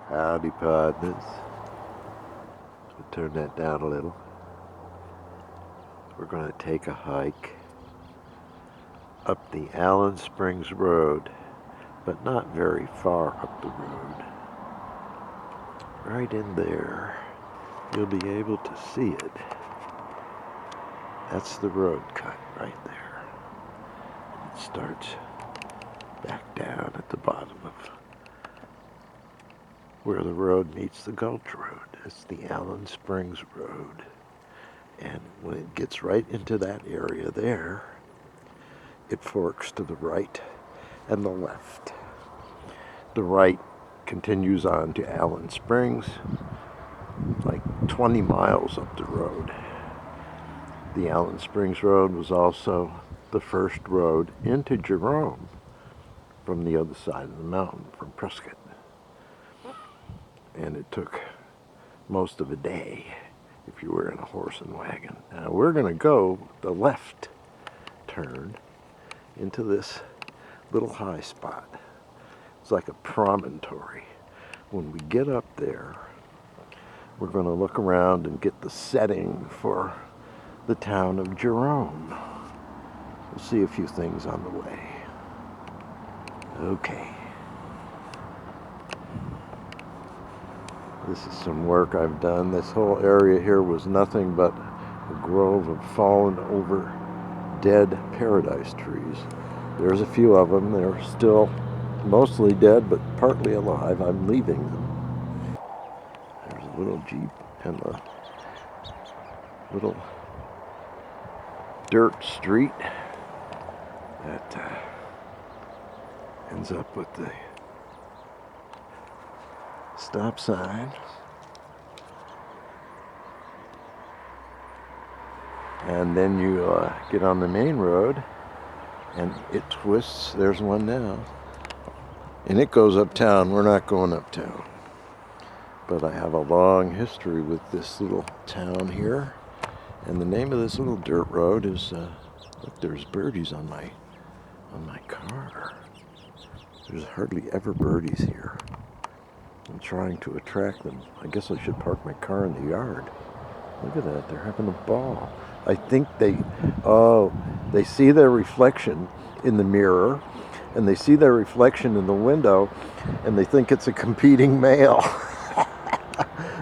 Howdy, partners. We'll turn that down a little. We're going to take a hike up the Allen Springs Road, but not very far up the road. Right in there, you'll be able to see it. That's the road cut right there. And it starts back down at the bottom of where the road meets the Gulch Road. It's the Allen Springs Road. And when it gets right into that area there, it forks to the right and the left. The right continues on to Allen Springs, like 20 miles up the road. The Allen Springs Road was also the first road into Jerome from the other side of the mountain, from Prescott. And it took most of a day if you were in a horse and wagon. Now we're going to go the left turn into this little high spot. It's like a promontory. When we get up there, we're going to look around and get the setting for the town of Jerome. We'll see a few things on the way. Okay. This is some work I've done. This whole area here was nothing but a grove of fallen over dead paradise trees. There's a few of them. They're still mostly dead, but partly alive. I'm leaving them. There's a little Jeep and a little dirt street that ends up with the stop sign. And then you get on the main road and it twists. There's one now. And it goes uptown. We're not going uptown. But I have a long history with this little town here. And the name of this little dirt road is, look, there's birdies on my car. There's hardly ever birdies here. I'm trying to attract them. I guess I should park my car in the yard. Look at that, they're having a ball. I think they see their reflection in the mirror, and they see their reflection in the window, and they think it's a competing male.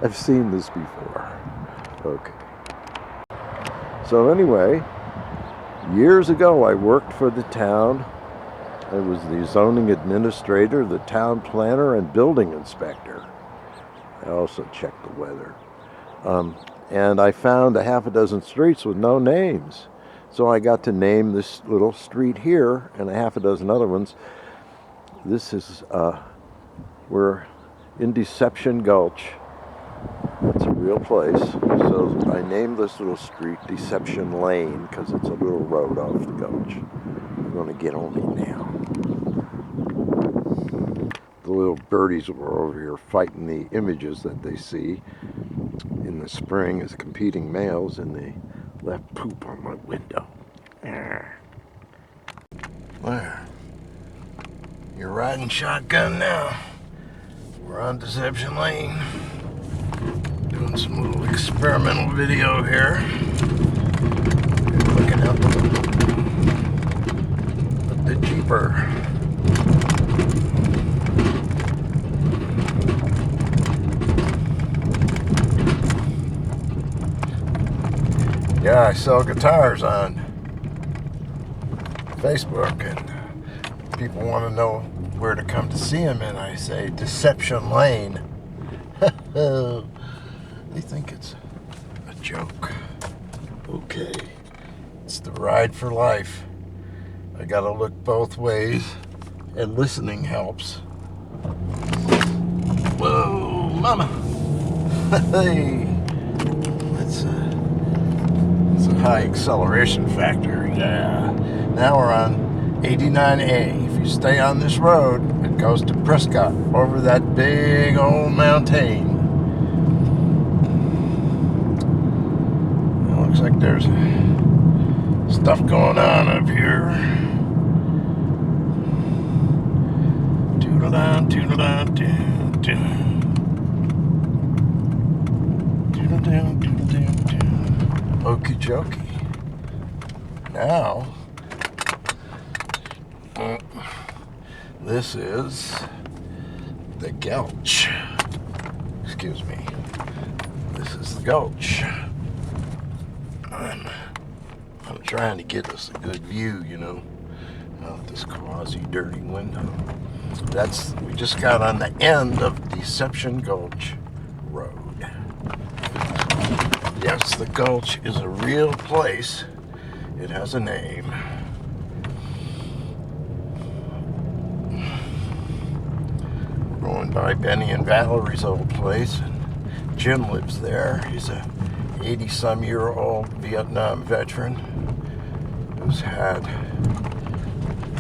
I've seen this before. Okay. So anyway, years ago I worked for the town. I was the zoning administrator, the town planner, and building inspector. I also checked the weather. And I found a half a dozen streets with no names. So I got to name this little street here and a half a dozen other ones. This is, we're in Deception Gulch. It's a real place. So I named this little street Deception Lane because it's a little road off the gulch. We're going to get on it now. The little birdies were over here fighting the images that they see in the spring as competing males, and they left poop on my window. There. You're riding shotgun now. We're on Deception Lane. Doing some little experimental video here. Looking at the Jeeper. Yeah, I sell guitars on Facebook, and people want to know where to come to see them, and I say Deception Lane. They think it's a joke. Okay, it's the ride for life. I gotta look both ways, and listening helps. Whoa, mama! Hey, that's a high acceleration factor. Yeah. Now we're on 89A. If you stay on this road, it goes to Prescott over that big old mountain. It looks like there's stuff going on up here. Toodle-dum, toodle-dum, toodle-dum. Okie dokie. Now, this is the gulch. Excuse me. This is the gulch. I'm trying to get us a good view, you know, out this quasi-dirty window. We just got on the end of Deception Gulch Road. Yes, the gulch is a real place. It has a name. Going by Benny and Valerie's old place, and Jim lives there. He's a 80-some-year-old Vietnam veteran who's had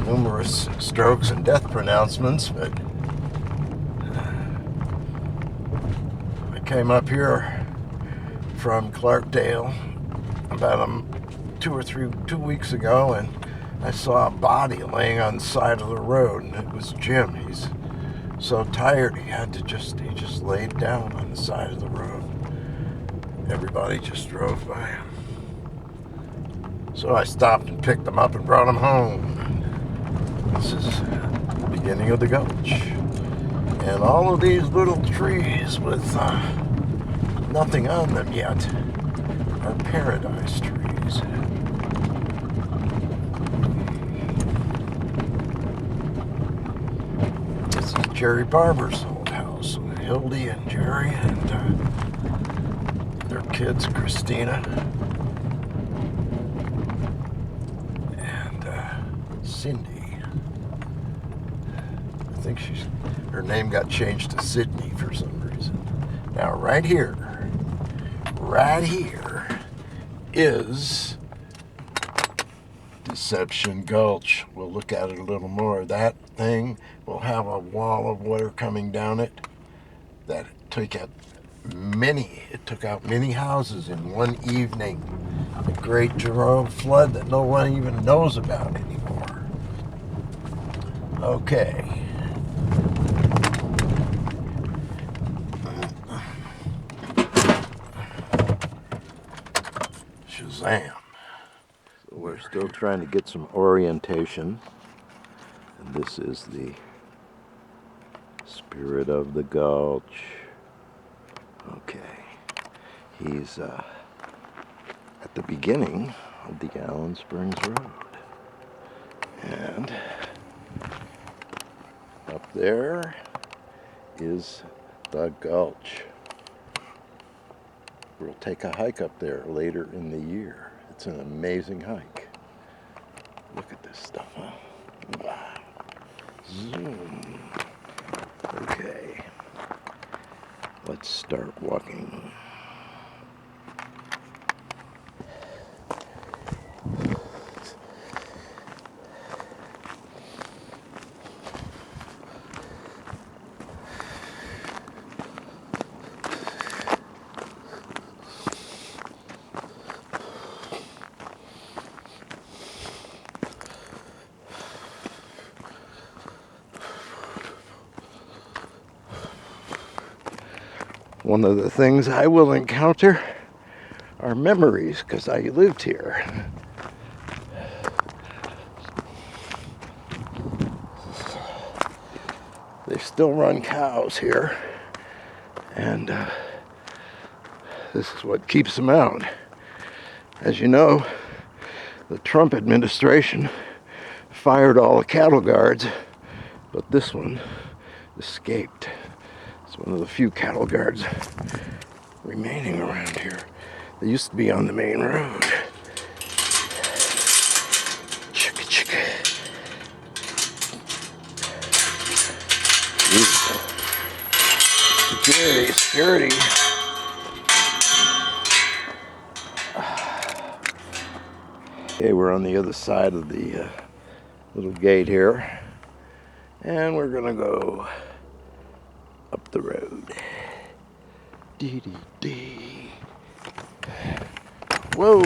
numerous strokes and death pronouncements, but I came up here from Clarkdale about 2 weeks ago, and I saw a body laying on the side of the road, and it was Jim. He's so tired he just laid down on the side of the road. Everybody just drove by him. So I stopped and picked him up and brought him home. This is the beginning of the gulch. And all of these little trees with nothing on them yet are paradise trees. This is Jerry Barber's old house. Hildy and Jerry and their kids, Christina and Cindy. I think her name got changed to Sydney for some reason. Now right here is Deception Gulch. We'll look at it a little more. That thing will have a wall of water coming down it that took out many houses in one evening. The great Jerome flood that no one even knows about anymore. Okay. Shazam. So we're still trying to get some orientation. And this is the spirit of the gulch. Okay. He's at the beginning of the Allen Springs Road. And up there is the gulch. We'll take a hike up there later in the year. It's an amazing hike. Look at this stuff, huh? Wow. Zoom. Okay. Let's start walking. One of the things I will encounter are memories, because I lived here. They still run cows here, and this is what keeps them out. As you know, the Trump administration fired all the cattle guards, but this one escaped. It's one of the few cattle guards remaining around here. They used to be on the main road. Chicka chicka. Security. Okay, we're on the other side of the little gate here, and we're gonna go up the road. Dee. Whoa!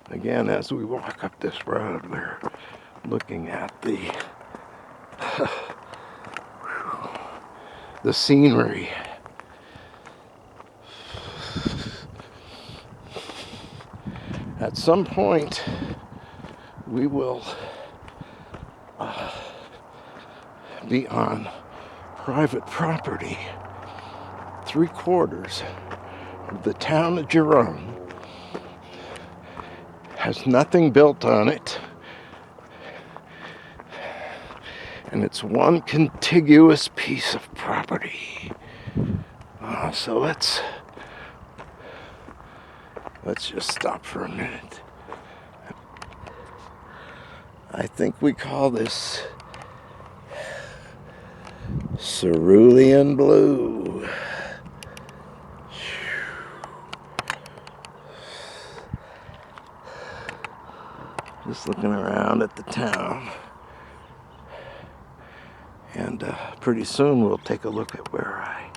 Again, as we walk up this road, we're looking at the the scenery. At some point, we will be on private property. 3/4 of the town of Jerome has nothing built on it, and it's one contiguous piece of property. So let's just stop for a minute. I think we call this cerulean blue. Just looking around at the town. And pretty soon we'll take a look at where I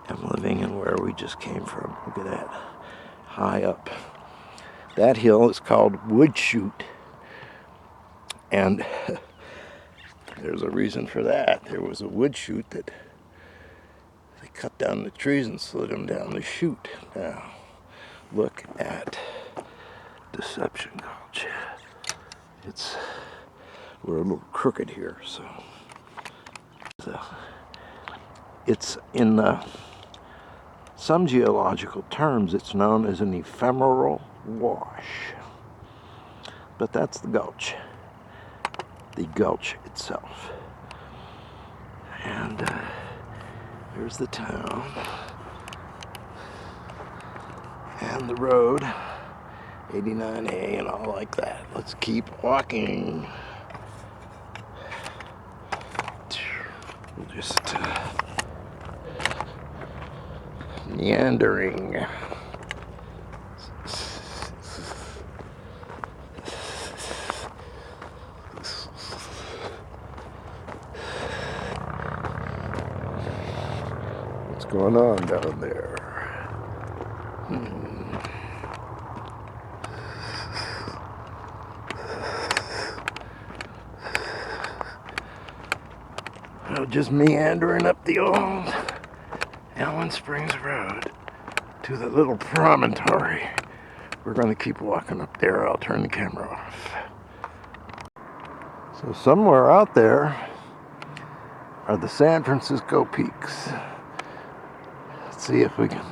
am living and where we just came from. Look at that, high up. That hill is called Wood Chute, and there's a reason for that. There was a wood chute that they cut down the trees and slid them down the chute. Now, look at Deception Gulch. We're a little crooked here, so it's in some geological terms, it's known as an ephemeral wash. But that's the gulch itself. And there's the town and the road, 89A and all like that. Let's keep walking. We'll just meandering. What's going on down there? Just meandering up the old Allen Springs Road to the little promontory. We're going to keep walking up there. I'll turn the camera off. So somewhere out there are the San Francisco peaks. Let's see if we can...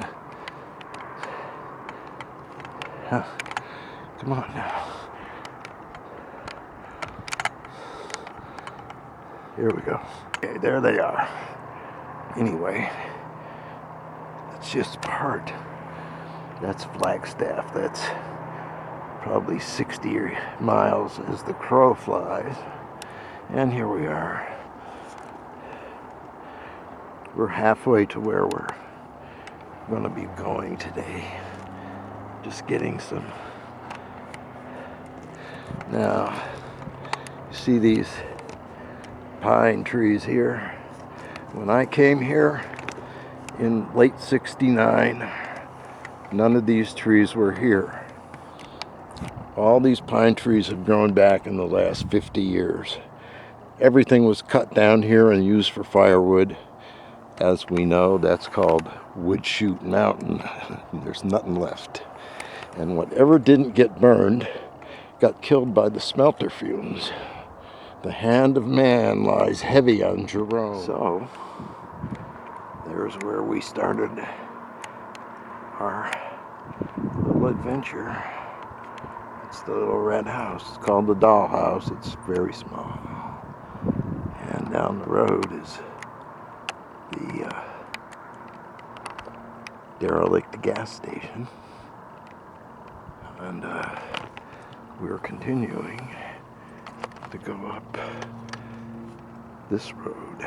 Come on now. Here we go. Okay, there they are. Anyway, it's just part. That's Flagstaff. That's probably 60 miles as the crow flies. And here we are. We're halfway to where we're going to be going today. Just getting some. Now, you see these pine trees here. When I came here in late '69, none of these trees were here. All these pine trees have grown back in the last 50 years. Everything was cut down here and used for firewood. As we know, that's called Wood Chute Mountain. There's nothing left. And whatever didn't get burned got killed by the smelter fumes. The hand of man lies heavy on Jerome. So, there's where we started our little adventure. It's the little red house. It's called the doll house. It's very small. And down the road is the derelict gas station. And we're continuing to go up this road.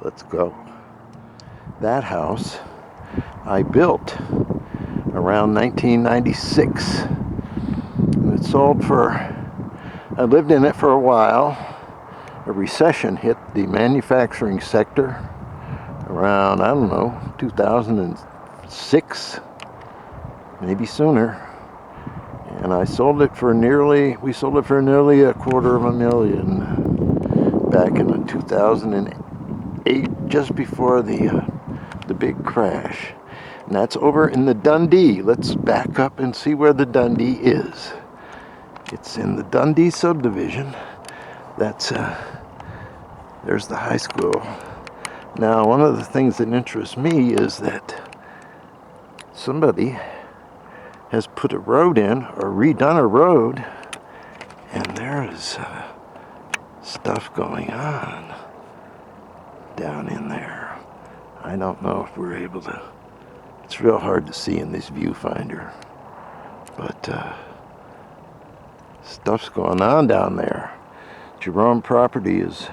Let's go. That house I built around 1996. And it sold for, I lived in it for a while. A recession hit the manufacturing sector around, I don't know, 2006, maybe sooner. And we sold it for nearly $250,000 back in 2008, just before the big crash. And that's over in the Dundee. Let's back up and see where the Dundee is. It's in the Dundee subdivision. That's there's the high school. Now, one of the things that interests me is that somebody has put a road in or redone a road, and there is stuff going on down in there. I don't know if we're able to. It's real hard to see in this viewfinder, but stuff's going on down there. Jerome property is.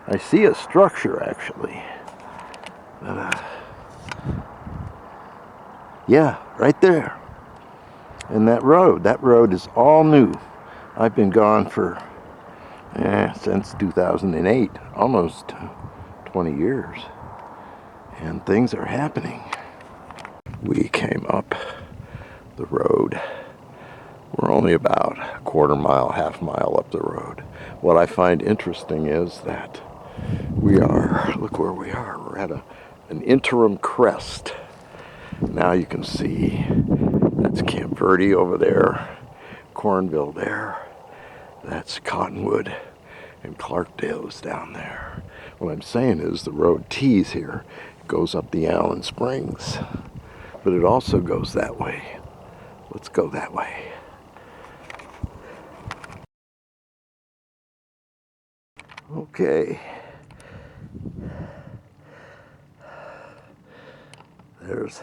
I see a structure actually. But, yeah, right there. And that road is all new. I've been gone for since 2008, almost 20 years. And things are happening. We came up the road. We're only about a quarter mile, half mile up the road. What I find interesting is that look where we are. We're at an interim crest. Now you can see that's Camp Verde over there, Cornville there. That's Cottonwood, and Clarkdale is down there. What I'm saying is the road tees here. It goes up the Allen Springs, but it also goes that way. Let's go that way. Okay. There's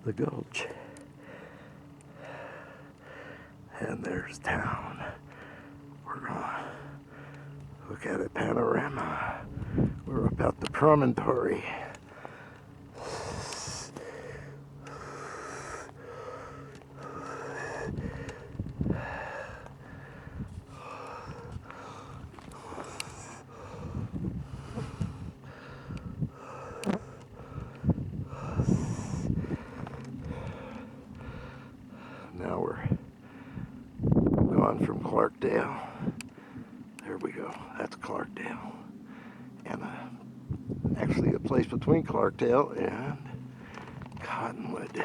the gulch. And there's town. We're gonna look at a panorama. We're up at the promontory. Now we're gone from Clarkdale. There we go. That's Clarkdale. And actually a place between Clarkdale and Cottonwood.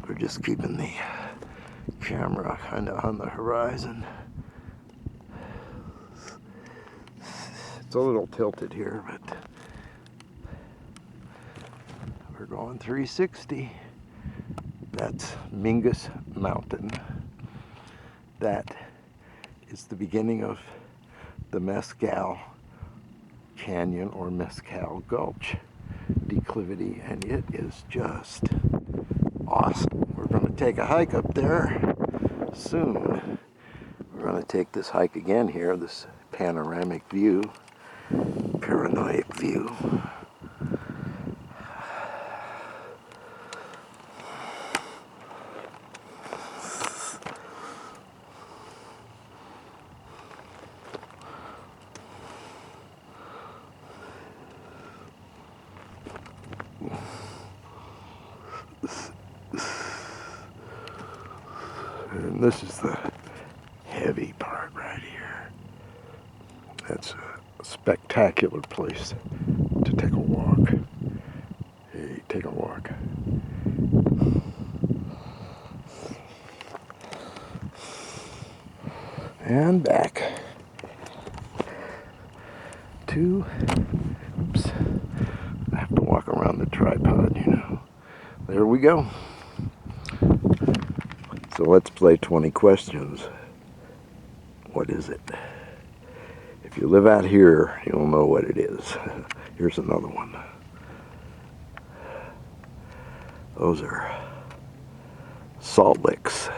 We're just keeping the camera kind of on the horizon. It's a little tilted here, but we're going 360. That's Mingus Mountain. That is the beginning of the Mescal Canyon or Mescal Gulch declivity, and it is just awesome. We're going to take a hike up there soon. We're going to take this hike again here, this panoramic view, paranoid view. And this is the heavy part right here. That's a spectacular place to take a walk. Hey, take a walk. And back to, oops, I have to walk around the tripod, you know. There we go. So let's play 20 questions. What is it? If you live out here, you'll know what it is. Here's another one. Those are salt licks.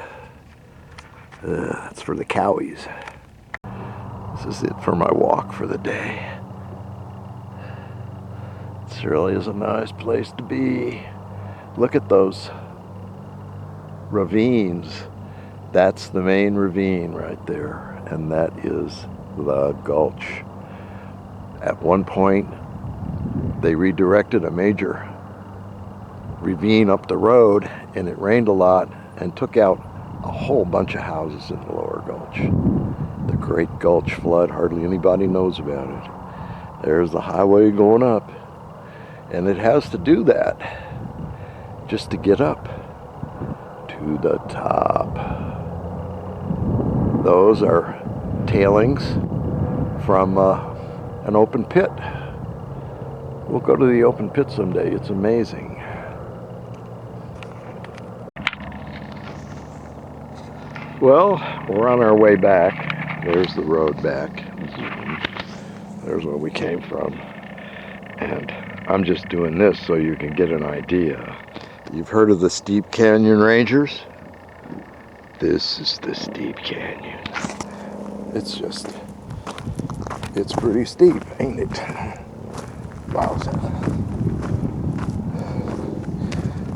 That's for the cowies. This is it for my walk for the day. This really is a nice place to be. Look at those ravines. That's the main ravine right there, and that is the gulch. At one point, they redirected a major ravine up the road, and it rained a lot and took out a whole bunch of houses in the lower gulch. The Great Gulch Flood, hardly anybody knows about it. There's the highway going up, and it has to do that just to get up to the top. Those are tailings from an open pit. We'll go to the open pit someday. It's amazing. Well, we're on our way back. There's the road back. There's where we came from. And I'm just doing this so you can get an idea. You've heard of the Steep Canyon Rangers? This is the Steep Canyon. It's pretty steep, ain't it? Wow.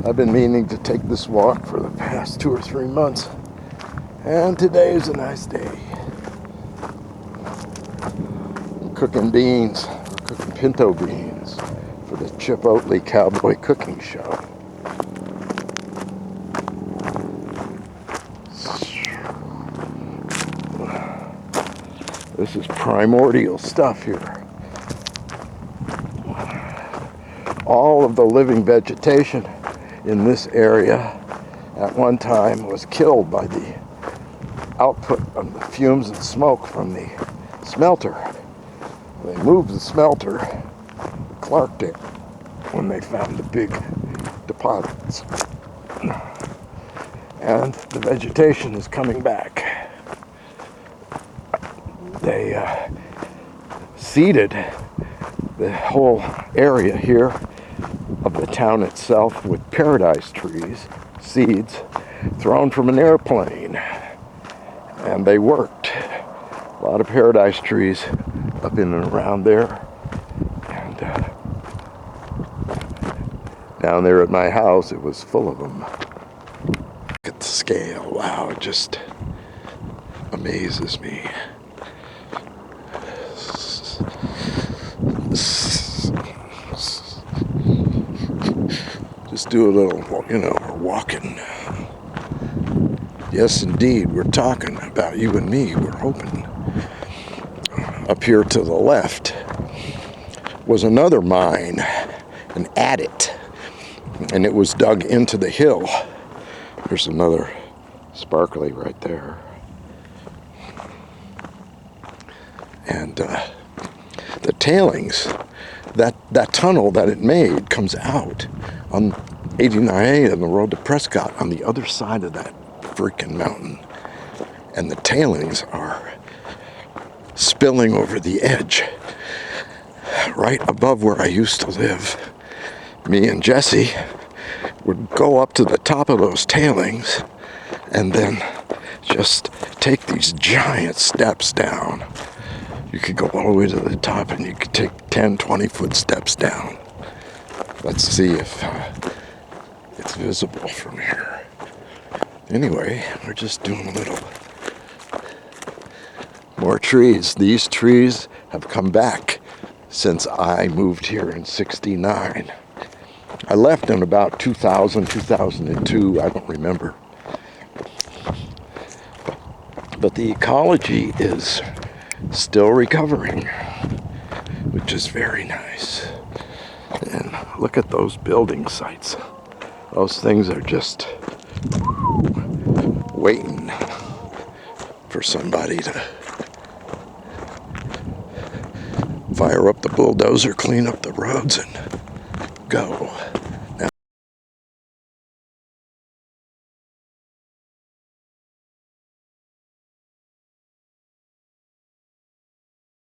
I've been meaning to take this walk for the past 2 or 3 months, and today is a nice day. I'm cooking beans, cooking pinto beans for the Chipotle Cowboy Cooking Show. This is primordial stuff here. All of the living vegetation in this area at one time was killed by the output of the fumes and smoke from the smelter. They moved the smelter, clarked it when they found the big deposits. And the vegetation is coming back. They seeded the whole area here of the town itself with paradise trees, seeds thrown from an airplane. And they worked. A lot of paradise trees up in and around there. And down there at my house, it was full of them. Look at the scale. Wow, it just amazes me. Just do a little, we're walking. Yes, indeed, we're talking about you and me. We're hoping. Up here to the left was another mine, an adit, and it was dug into the hill. There's another sparkly right there. And the tailings, that tunnel that it made comes out on 89A and the road to Prescott on the other side of that freaking mountain. And the tailings are spilling over the edge right above where I used to live. Me and Jesse would go up to the top of those tailings and then just take these giant steps down. You could go all the way to the top and you could take 10, 20-foot steps down. Let's see if it's visible from here. Anyway, we're just doing a little more trees. These trees have come back since I moved here in '69. I left in about 2000, 2002, I don't remember. But the ecology is still recovering, which is very nice. And look at those building sites. Those things are just waiting for somebody to fire up the bulldozer, clean up the roads, and go.